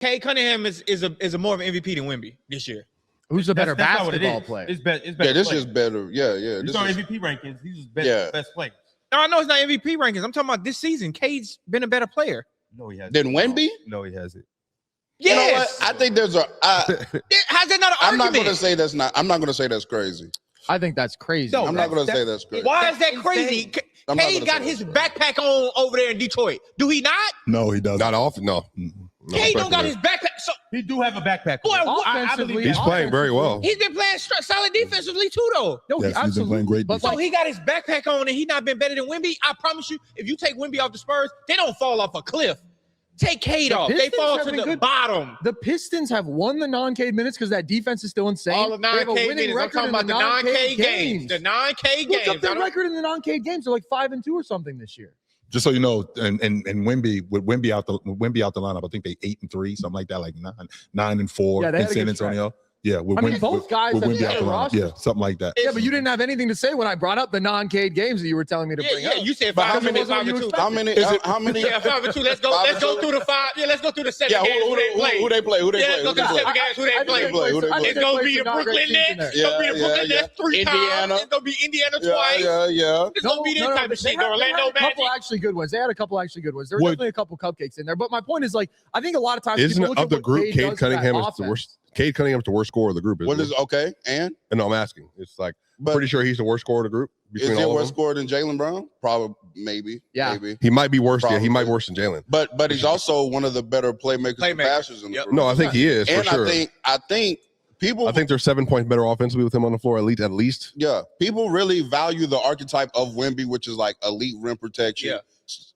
Cade Cunningham is a more of an MVP than Wemby this year. Who's a better basketball player? It's better. Yeah, this is better. Yeah. These are MVP rankings. These are best players. No, I know it's not MVP rankings. I'm talking about this season. Cade's been a better player. No, he hasn't. Then Wemby? No, he hasn't. Yes. You know what? I think there's a. How's that not an I'm argument? not going to say that's not. I'm not going to say that's crazy. I think that's crazy. No, I'm not going to say that's crazy. Why is that crazy? Cade got his backpack on over there in Detroit. Do he not? No, he doesn't. Not often. No. Cade don't got his backpack. So He do have a backpack. Boy, I believe He's playing very well. he's been playing solid defensively too, though. No, Yes, he he's been playing great But So he got his backpack on and he not been better than Wemby. I promise you, if you take Wemby off the Spurs, they don't fall off a cliff. Take Cade off. They Pistons fall have to been the good. bottom. The Pistons have won the non-Cade minutes because that defense is still insane. All the They have a non-Cade winning minutes. I'm record talking in about the non-Cade games. The non-Cade Look games. up their record in the non-Cade games. They're like 5-2 or something this year. Just so you know, and Wemby with Wemby out the lineup, I think they 8-3, something like that, like 9-4 Yeah, they in had a San good Antonio. Yeah, with I mean, both guys with have Wemby out the better lineup. rosters. Yeah, something like that. Yeah, but you didn't have anything to say when I brought up the non-Cade games that you were telling me to bring up. You said But how 5 many- minutes, 5 and 2. How many? How many? Yeah, 5 and 2. Let's go. Let's go through the 5. Yeah, let's go through the 7 Yeah, games. Who they play? who they play? Who they Yeah, play? let's go through the 7 games. Who they play? Who they play? It's gonna be the Brooklyn Nets. It's gonna be the Brooklyn Nets 3 times. Indiana. It's gonna be Indiana Yeah, twice. yeah. It's gonna be this type of shit. The Orlando They had a Magic. couple actually good ones. They had a couple actually good ones. There were definitely a couple cupcakes in there. But my point is, like, I think a lot of times Isn't people it look of at the what group? Cade Cade does for that Cunningham is the offense. worst. Cade Cunningham's the worst scorer of the group. What is okay? And No, I'm asking. It's like But- pretty sure he's the worst scorer of the group is between he all worse of them. scorer than Jaylen Brown? Probably, maybe. Yeah. Maybe. He might be worse. Yeah, he might be Probably. worse than Jalen. But he's also one of the better playmakers and passers in the group. No, I think he is for And sure. I think people. I think they're 7 points better offensively with him on the floor, at least. Yeah, people really value the archetype of Wemby, which is like elite rim protection. Yeah.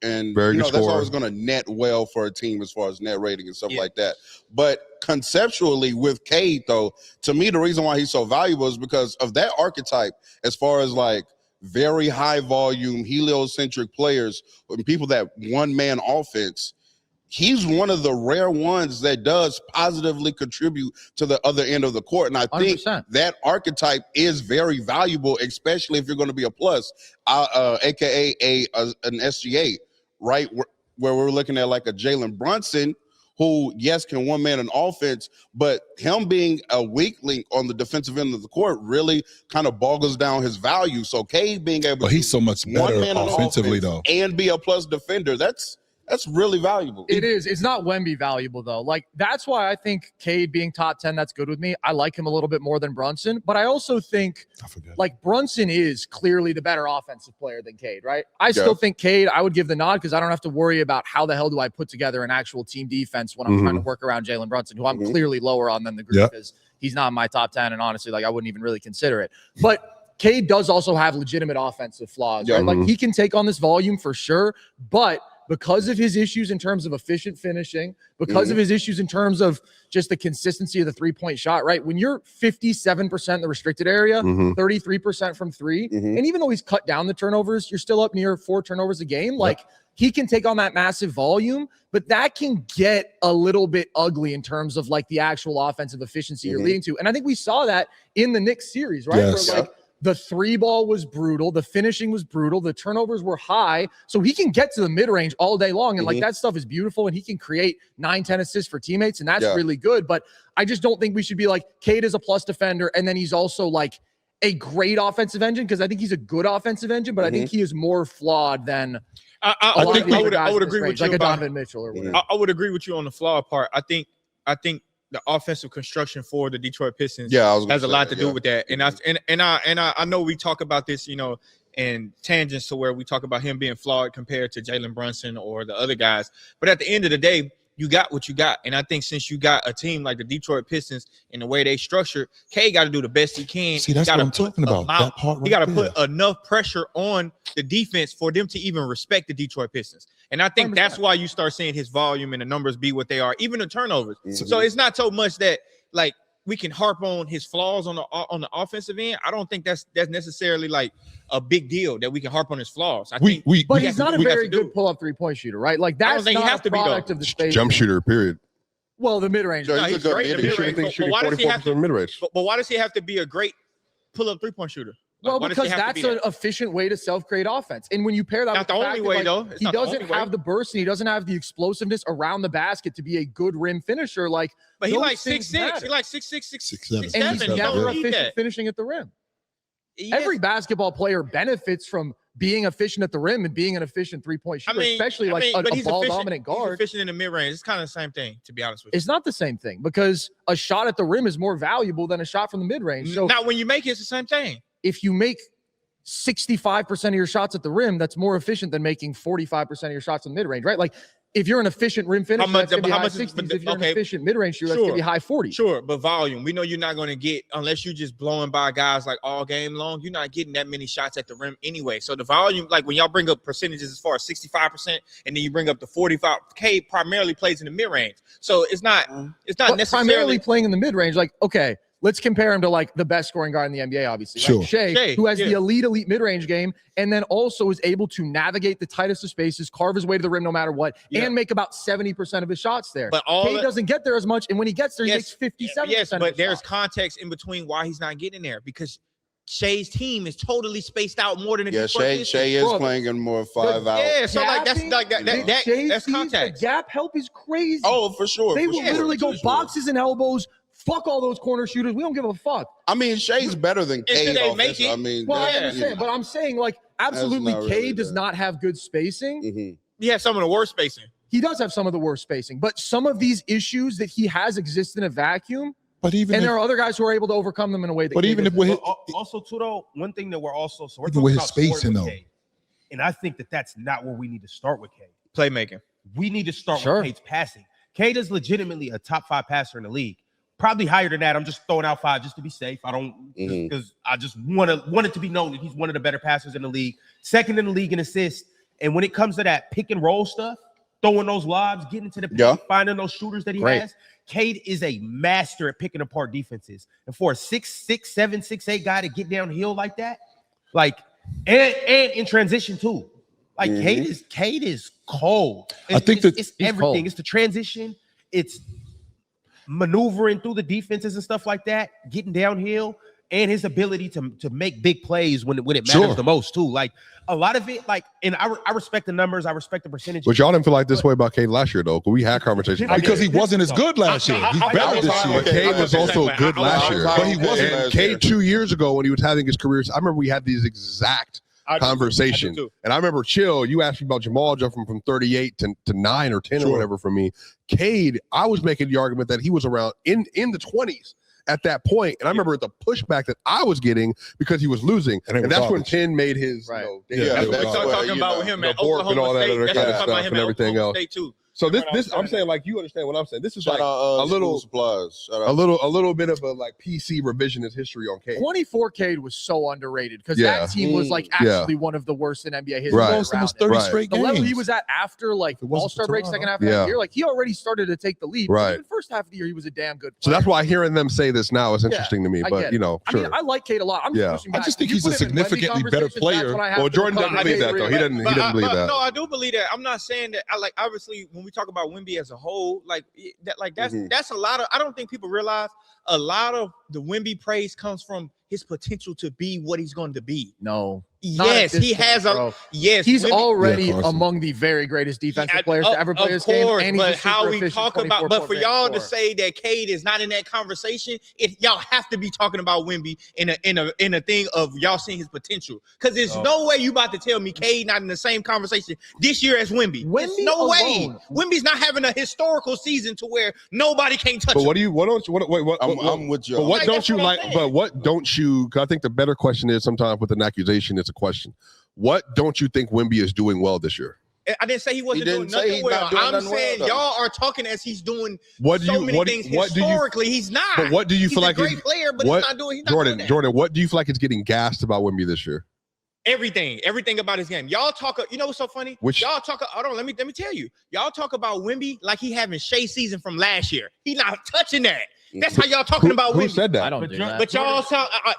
And Very good that's scorer. always going to net well for a team as far as net rating and stuff like that. But conceptually with Cade, though, to me, the reason why he's so valuable is because of that archetype as far as like very high volume, heliocentric players and people that one-man offense. He's one of the rare ones that does positively contribute to the other end of the court. And I think 100%. that archetype is very valuable, especially if you're going to be a plus, aka an SGA, right? Where we're looking at like a Jalen Brunson, who, yes, can one man an offense, but him being a weak link on the defensive end of the court really kind of boggles down his value. So Cade being able But to he's so much better one-man an offensively, offense though. and be a plus defender, that's really valuable. It is. It's not Wemby valuable, though. Like, that's why I think Cade being top 10, that's good with me. I like him a little bit more than Brunson. But I also think, like, Brunson is clearly the better offensive player than Cade, right? I still think Cade, I would give the nod because I don't have to worry about how the hell do I put together an actual team defense when I'm trying to work around Jalen Brunson, who I'm clearly lower on than the group because he's not in my top 10. And honestly, like, I wouldn't even really consider it. But Cade does also have legitimate offensive flaws, right? Like, he can take on this volume for sure, but because of his issues in terms of efficient finishing, because of his issues in terms of just the consistency of the three-point shot, right? When you're 57% in the restricted area, 33% from three, and even though he's cut down the turnovers, you're still up near 4 turnovers a game. Like, he can take on that massive volume, but that can get a little bit ugly in terms of like the actual offensive efficiency you're leading to. And I think we saw that in the Knicks series, right? Yes. Where like the 3 ball was brutal. The finishing was brutal. The turnovers were high. So he can get to the mid-range all day long. And like that stuff is beautiful. And he can create 9-10 assists for teammates. And that's really good. But I just don't think we should be like, Cade is a plus defender. And then he's also like a great offensive engine because I think he's a good offensive engine. But I think he is more flawed than I would agree with you. Like a Donovan Mitchell or whatever. I would agree with you on the flawed part. I think the offensive construction for the Detroit Pistons has a lot to do with that. And I know we talk about this, you know, in tangents to where we talk about him being flawed compared to Jalen Brunson or the other guys. But at the end of the day, you got what you got. And I think since you got a team like the Detroit Pistons and the way they structure, Cade got to do the best he can. See, that's what I'm talking about. That part He got to right put enough pressure on the defense for them to even respect the Detroit Pistons. And I think 100%. that's why you start seeing his volume and the numbers be what they are, even the turnovers. So it's not so much that like we can harp on his flaws on the offensive end. I don't think that's necessarily like a big deal that we can harp on his flaws. I think but he's not a very good pull-up three-point shooter, right? Like that's think he not has a to be, though. product of the space. Jump shooter, period. Well, the mid-range. Yeah, No, he's great in the mid-range. Shooting But why does he have 44% to? mid-range. But why does he have to be a great pull-up three-point shooter? Well, because that's an efficient way to self-create offense. And when you pair that not the only way, though. He doesn't have the burst and he doesn't have the explosiveness around the basket to be a good rim finisher. Like, but he like 6'6". He like 6'6", 6'7". And he's never efficient finishing at the rim. Every basketball player benefits from being efficient at the rim and being an efficient three-point shooter, especially a ball-dominant guard. He's efficient in the mid-range. It's kind of the same thing, to be honest with you. It's not the same thing because a shot at the rim is more valuable than a shot from the mid-range. So not when you make it, it's the same thing. If you make 65% of your shots at the rim, that's more efficient than making 45% of your shots in the mid-range, right? Like, if you're an efficient rim finisher, that's going to be high 60s. If you're an efficient mid-range shooter, that's going to be high 40s. Sure, but volume. We know you're not going to get, unless you're just blowing by guys like all game long, you're not getting that many shots at the rim anyway. So the volume, like when y'all bring up percentages as far as 65%, and then you bring up the 45, Cade primarily plays in the mid-range. So it's not necessarily primarily playing in the mid-range. Like, okay, let's compare him to like the best scoring guard in the NBA, obviously. Sure. Like Shea, who has the elite mid-range game, and then also is able to navigate the tightest of spaces, carve his way to the rim no matter what, and make about 70% of his shots there. But Cade doesn't get there as much, and when he gets there, he makes 57%. Yes, but there's context in between why he's not getting there because Shea's team is totally spaced out more than Shea is playing in more 5 out. Yeah, so like that's context. The gap help is crazy. Oh, for sure. They will literally go boxes and elbows. Fuck all those corner shooters. We don't give a fuck. I mean, Shea's better than Cade. I mean, I understand, but I'm saying like absolutely, Cade does not have good spacing. Mm-hmm. He has some of the worst spacing. He does have some of the worst spacing, but some of these issues that he has exist in a vacuum. But even there are other guys who are able to overcome them in a way that. But even if we're also too though, one thing that we're also we're talking about spacing though, and I think that's not where we need to start with Cade. Playmaking. We need to start with Cade's passing. Cade is legitimately a top 5 passer in the league. Probably higher than that. I'm just throwing out 5 just to be safe. I don't because I just want it to be known that he's one of the better passers in the league. Second in the league in assists. And when it comes to that pick and roll stuff, throwing those lobs, getting to the paint, finding those shooters that he has, Cade is a master at picking apart defenses. And for a 6'6", 7', 6'8" guy to get downhill like that, like and in transition too, like Cade is cold. I think it's everything. Cold. It's the transition. It's maneuvering through the defenses and stuff like that, getting downhill, and his ability to make big plays when it matters the most too. Like a lot of it, like, and I respect the numbers, I respect the percentage. But y'all didn't feel like this way about Cade last year though, because we had conversations because he wasn't as good last year. He's better this year. Cade was also good last year, but he wasn't. And Cade 2 years ago when he was having his career, I remember we had these exact conversation. And I remember you asked me about Jamal jumping from 38 to 9 or 10 or whatever from me. Cade, I was making the argument that he was around in the 20s at that point. And I remember the pushback that I was getting because he was losing. And that's when 10 made his that's what we're talking about with him, man. And all that other kind of stuff and everything else. Too. So this I'm saying, like, you understand what I'm saying. This is like a little bit of a like PC revisionist history on Cade. 24 Cade was so underrated because that team was like actually one of the worst in NBA history. He lost almost 30 straight games. The level he was at after like All-Star break, second half of the year, like he already started to take the lead. Right. Even first half of the year, he was a damn good player. So that's why hearing them say this now is interesting to me. But you know, I mean, I like Cade a lot. I just think he's a significantly better player. Well, Jordan doesn't believe that though. He didn't believe that. No, I do believe that. I'm not saying that. I like obviously when we talk about Wemby as a whole, that's a lot of. I don't think people realize a lot of the Wemby praise comes from his potential to be what he's going to be. No. Yes, he has he's already among the very greatest defensive players to ever play this game. And but how we talk about, but for y'all to say that Cade is not in that conversation, y'all have to be talking about Wemby in a thing of y'all seeing his potential. Because there's no way you about to tell me Cade not in the same conversation this year as Wemby. No way. Wemby's not having a historical season to where nobody can touch him. But I'm with you. But what don't you like? But what don't you? Because I think the better question is sometimes with an accusation, it's a question. What don't you think Wemby is doing well this year? I didn't say he wasn't doing nothing well. I'm saying y'all are talking as he's doing many things historically. He's not. But what do you feel like? He's a great player, but he's not doing. Jordan, what do you feel like is getting gassed about Wemby this year? Everything about his game. Y'all talk. You know what's so funny? Y'all talk. Hold on. Let me tell you. Y'all talk about Wemby like he having Shea season from last year. He not touching that. That's how y'all talking about Wemby. Who said that? I don't do that. But y'all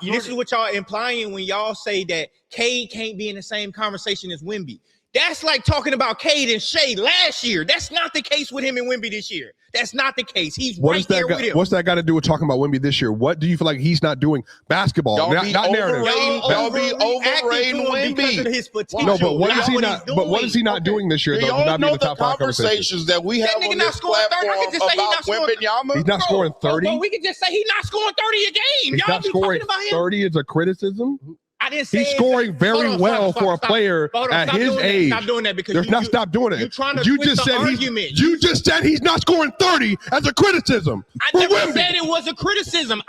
this is what y'all implying when y'all say that Cade can't be in the same conversation as Wemby. That's like talking about Cade and Shea last year. That's not the case with him and Wemby this year. That's not the case. He's What right there with him. What's that got to do with talking about Wemby this year? What do you feel like he's not doing? Basketball, not narrative. Y'all be overrating Wemby. No, but what is he not? But what is he not doing this year? Do y'all know the conversations that we have on this platform about Wembanyama? He's not scoring 30. Well, we can just say he's not scoring 30 a game. He's Y'all not be scoring talking about him. 30 is a criticism. I didn't say he's scoring very well for a player at his age. Stop doing that because stop doing it. You're trying to twist the argument. You just said he's not scoring 30 as a criticism. I never said it was a criticism.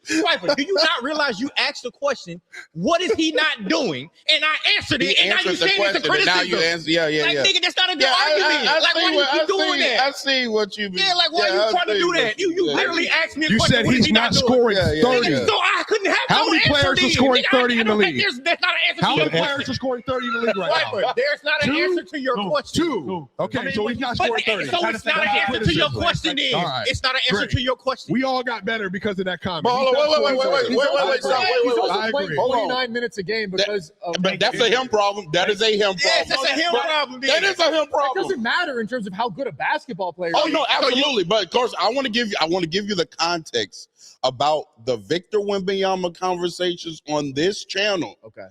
Swiper, do you not realize you asked the question, what is he not doing? And I answered it, and now you saying it's a criticism. Now you answer, nigga, that's not a good argument. Why you keep doing that? I see what you mean. Yeah, why you trying to do that? You literally asked me a question. You said he's not scoring 30. So I couldn't have How many players are scoring 30 in the league? That's not an answer to your question. How many players are scoring 30 in the league right now? There's not an answer to your question. Two. Okay, so he's not scoring 30. So it's not an answer to your question then. It's not an answer to your question. We all got better because of that comment. Wait. He's also playing 49 minutes a game because but that's a him problem. That is a him problem. Yes, that's a him problem. That is a him problem. It doesn't matter in terms of how good a basketball player is. Oh no, absolutely. But of course, I want to give you the context about the Victor Wembanyama conversations on this channel. Okay.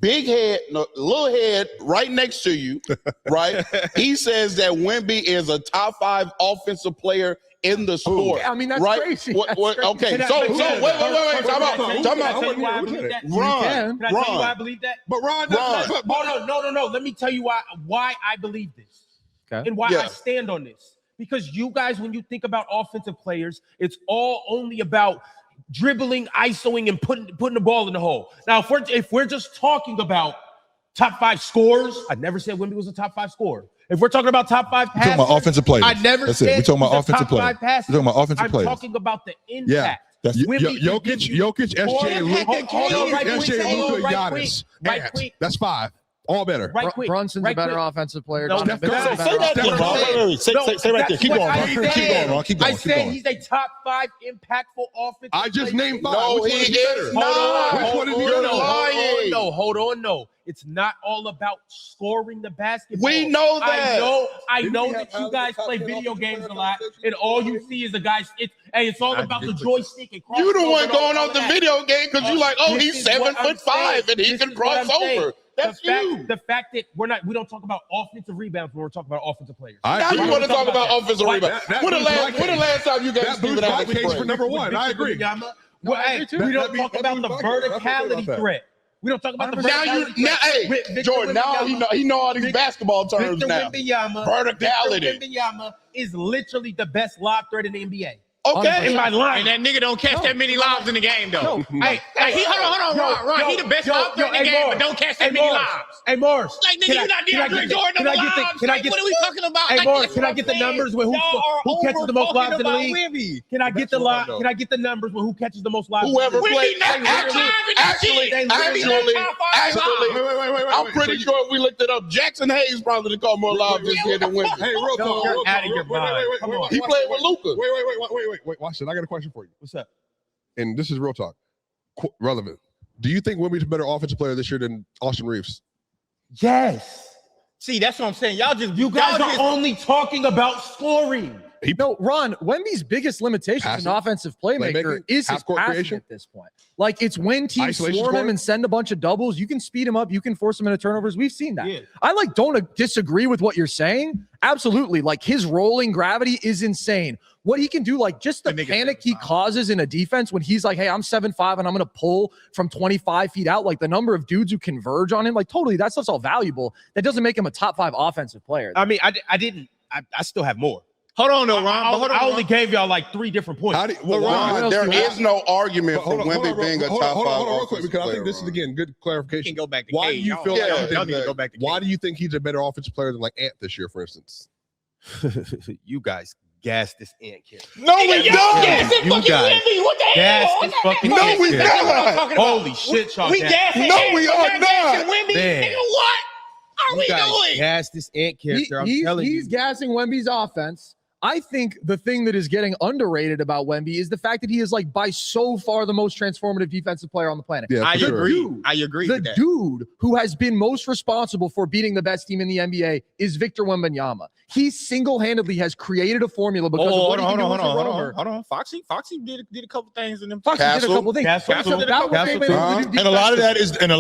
Big head, little head right next to you, right? He says that Wemby is a top 5 offensive player in the sport. Yeah, I mean, that's right? crazy. Okay, so wait. Time out. Can I tell you why I believe that? But Ron. No. Let me tell you why I believe this. Okay. And why I stand on this. Because you guys, when you think about offensive players, it's all only about dribbling, isoing, and putting the ball in the hole. Now, if we're just talking about top 5 scorers, I never said Wemby was a top 5 scorer. If we're talking about top 5 passes, we're talking about offensive players. I never said we're talking about offensive players. We're talking about offensive players. I'm talking about the impact. Yeah. That's Jokic, SJ, Luka, Giannis. Right quick. That's 5. All better. Right quick. Brunson's a better offensive player. Say that again. Say right there. Keep going, Ron. Keep going. I said he's a top 5 impactful offensive player. I just named 5. No, he is not. Hold on. It's not all about scoring the basketball. We know that. I know that you guys play video games a lot, and all you see is the guys. It's all about the joystick and cross. You the one going off the video game because you like, oh, he's 7'5" and he can cross over. That's you. The fact that we don't talk about offensive rebounds when we're talking about offensive players. Now you want to talk about offensive rebounds. When the last time you guys boost my case for number 1? I agree. We don't talk about the verticality threat. We don't talk about the verticality. Jordan, now he know all these basketball terms Victor now. Verticality. Victor Wembanyama is literally the best lob threat in the NBA. Okay, in my line. And that nigga don't catch that many lobs in the game, though. Hold on, Ron. He the best lob threat in the game, but don't catch that many lobs. Hey, Morris. Like, nigga, you not DeAndre Jordan on lobs. What are we talking about? Hey, Morris, can I get the numbers with who catches the most lobs in the league? Can I get the numbers with who catches the most lobs? Whoever played. Actually, I'm pretty sure if we looked it up, Jackson Hayes probably caught more lobs this year than Wemby. Hey, real talk. You're out of your mind. He played with Luka. Wait, watch it. I got a question for you. What's up? And this is real talk. Relevant. Do you think Wemby's a better offensive player this year than Austin Reeves? Yes. See, that's what I'm saying. You guys are only talking about scoring. No, Ron, Wemby's biggest limitation as an offensive playmaker is his passing at this point. Like, it's when teams swarm him and send a bunch of doubles, you can speed him up, you can force him into turnovers. We've seen that. Yeah. I don't disagree with what you're saying. Absolutely. Like, his rolling gravity is insane. What he can do, like, just the panic he causes in a defense when he's like, hey, I'm 7'5" and I'm going to pull from 25 feet out. Like, the number of dudes who converge on him, like, totally, that's all valuable. That doesn't make him a top 5 offensive player. I mean, I still have more. Hold on, though, Ron. I only gave y'all like 3 different points. Ron, there is no argument for Wemby being a top 5 real quick, because I think this is, again, good clarification. You can go back to why do you feel why do you think he's a better offensive player than like Ant this year, for instance? You guys gas this Ant kid. No, we don't. You guys what the hell? This fucking no, we not. Holy shit, y'all. We gassing. No, we are not. Nigga, what are we doing? Gas this Ant character. He's gassing Wemby's offense. I think the thing that is getting underrated about Wemby is the fact that he is like by so far the most transformative defensive player on the planet. Yeah, I agree. I agree. The dude who has been most responsible for beating the best team in the NBA is Victor Wembanyama. He single-handedly has created a formula because of what he can do as a roamer. Hold on. Foxy did a couple things in them. Foxy did a couple things. And a lot of that is, and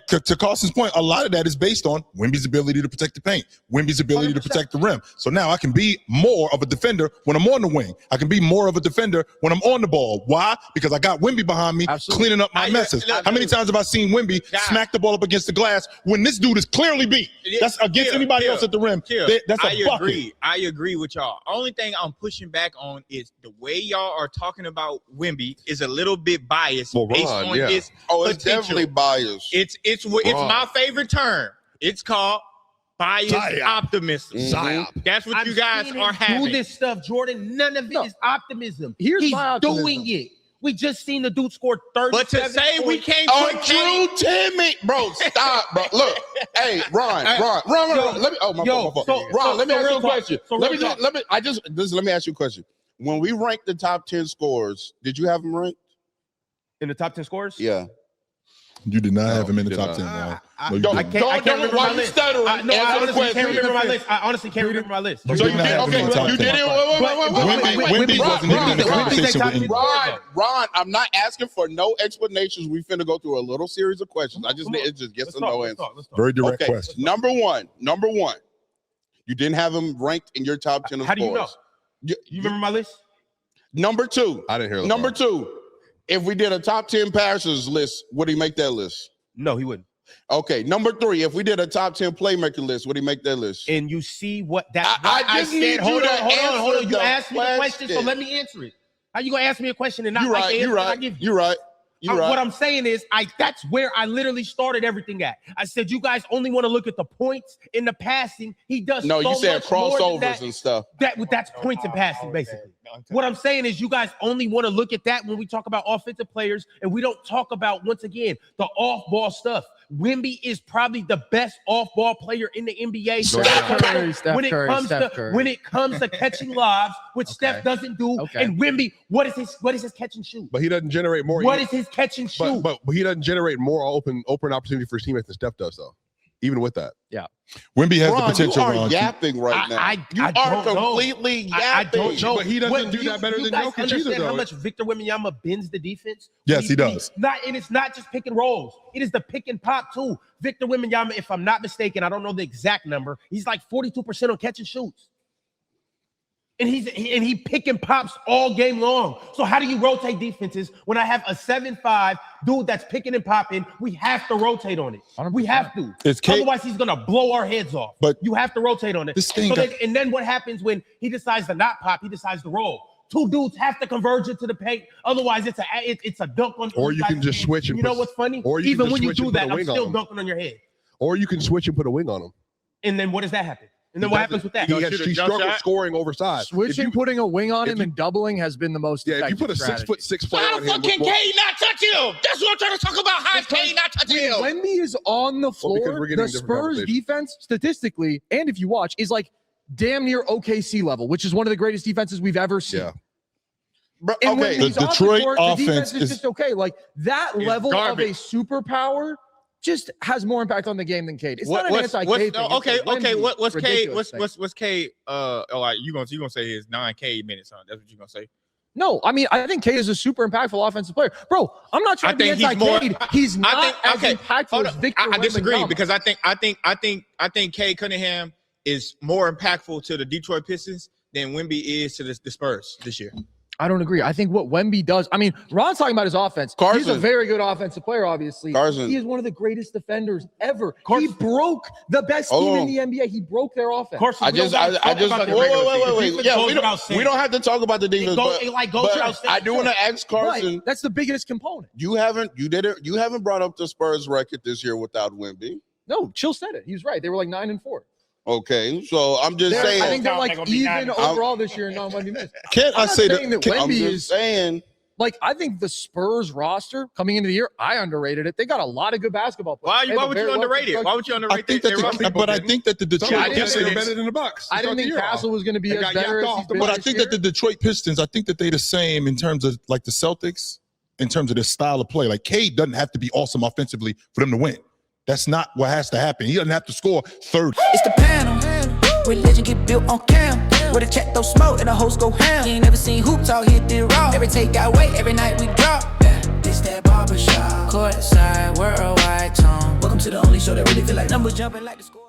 to Carson's point, a lot of that is based on Wemby's ability to protect the paint, Wemby's ability 100%. To protect the rim. So now I can be more of a defender when I'm on the wing. I can be more of a defender when I'm on the ball. Why? Because I got Wemby behind me, cleaning up my messes. How many times have I seen Wemby smack the ball up against the glass when this dude is clearly beat? That's against anybody else at the rim. That's a bucket. I agree with y'all. Only thing I'm pushing back on is the way y'all are talking about Wemby is a little bit biased based on his potential. It's definitely biased. It's my favorite term. It's called biased optimism. That's what you guys are having. Do this stuff, Jordan. None of it is optimism. He's doing it. We just seen the dude score 30. But to say we can't put Drew Timmy, bro, stop, bro. Look, hey, Ron. Let me. Oh my fault. Ron, let me ask you a question. Let me ask you a question. When we ranked the top 10 scores, did you have them ranked in the top 10 scores? Yeah. You did not have him in the top 10, bro. I can't remember my list. I honestly can't remember my list. So you did? Okay, you did it. Wemby wasn't even in the conversation with him. Ron, I'm not asking for no explanations. We finna go through a little series of questions. It's just yes or no answer. Very direct question. Number one. You didn't have him ranked in your top 10 of How do you know? You remember my list? Number 2. I didn't hear that. Number 2. If we did a top 10 passers list, would he make that list? No, he wouldn't. Okay, number 3. If we did a top 10 playmaking list, would he make that list? And you see what that I just need hold you to on. answer You asked me a question, so let me answer it. How you gonna ask me a question and not You're right. You're right. What I'm saying is, that's where I literally started everything at. I said, you guys only want to look at the points in the passing. He does. No, so you said much more crossovers than that. and stuff. That's points and passing, basically. What I'm saying is, you guys only want to look at that when we talk about offensive players, and we don't talk about, once again, the off-ball stuff. Wemby is probably the best off-ball player in the NBA. When it comes to catching lobs, which Steph doesn't do, and Wemby, what is his catch and shoot? But he doesn't generate more. What is his catch and shoot? But he doesn't generate more open opportunity for his teammates than Steph does, though. Even with that, Wemby has the potential. You are yapping right now. You are completely yapping. I don't know. But he doesn't do that better than Jokic either, though. How much Victor Wembanyama bends the defense? Yes, he does. And it's not just pick and rolls. It is the pick and pop too. Victor Wembanyama, if I'm not mistaken, I don't know the exact number. He's like 42% on catch and shoots. And he pick and pops all game long. So how do you rotate defenses when I have a 7'5" dude that's picking and popping? We have to rotate on it. 100%. We have to. Otherwise, he's gonna blow our heads off. But you have to rotate on it. And then what happens when he decides to not pop? He decides to roll. Two dudes have to converge into the paint. Otherwise, it's a dunk on. Or you can just switch. You know what's funny? Even when you do that, I'm still dunking on your head. Or you can switch and put a wing on him. And then what does that happen? And then what happens with that? He struggles scoring oversized. Switching, putting a wing on him and doubling has been the most effective if you put a strategy. 6'6" player on him. How fucking Cade not touch him? That's what I'm trying to talk about. How Cade not touch him? Wemby is on the floor. The Spurs defense, statistically, and if you watch, is like damn near OKC level, which is one of the greatest defenses we've ever seen. Yeah. And when he's the Detroit the defense offense is just okay. Like that level of a superpower just has more impact on the game than Cade. It's not an anti-Cade thing. Okay. What's Cade? What's Cade? You gonna say his 9K minutes? Huh? That's what you gonna say? No, I mean I think Cade is a super impactful offensive player, bro. I'm not trying to be anti-Cade. He's not as impactful as Victor. I disagree because I think Cade Cunningham is more impactful to the Detroit Pistons than Wemby is to the Spurs this year. I don't agree. I think what Wemby does, I mean, Ron's talking about his offense. He's a very good offensive player, obviously. He is one of the greatest defenders ever. He broke the best team in the NBA. He broke their offense. Wait. Yeah, we don't have to talk about the defense. But I do want to ask Carson. Right. That's the biggest component. You haven't brought up the Spurs record this year without Wemby. No, Chill said it. He was right. They were like 9-4. Okay, so I'm just saying. I think they're like even overall this year in non-Wemby minutes. Can't I say that? Wemby is saying Like, I think the Spurs roster coming into the year, I underrated it. They got a lot of good basketball players. Why would you underrate it? Why would you underrate it? But I think that the Detroit Pistons are better than the Bucks. I didn't think Castle was going to be as better as he's been. But I think that the Detroit Pistons, I think that they're the same in terms of like the Celtics, in terms of their style of play. Like Cade doesn't have to be awesome offensively for them to win. That's not what has to happen. He doesn't have to score 30. It's the panel. Religion get built on cam. Where the check throw smoke and the hoes go ham. You ain't never seen hoops out here did raw. Every take got weight, every night we drop. Yeah, this that barbershop. Courtside, worldwide tone. Welcome to the only show that really feel like numbers jumping like the score.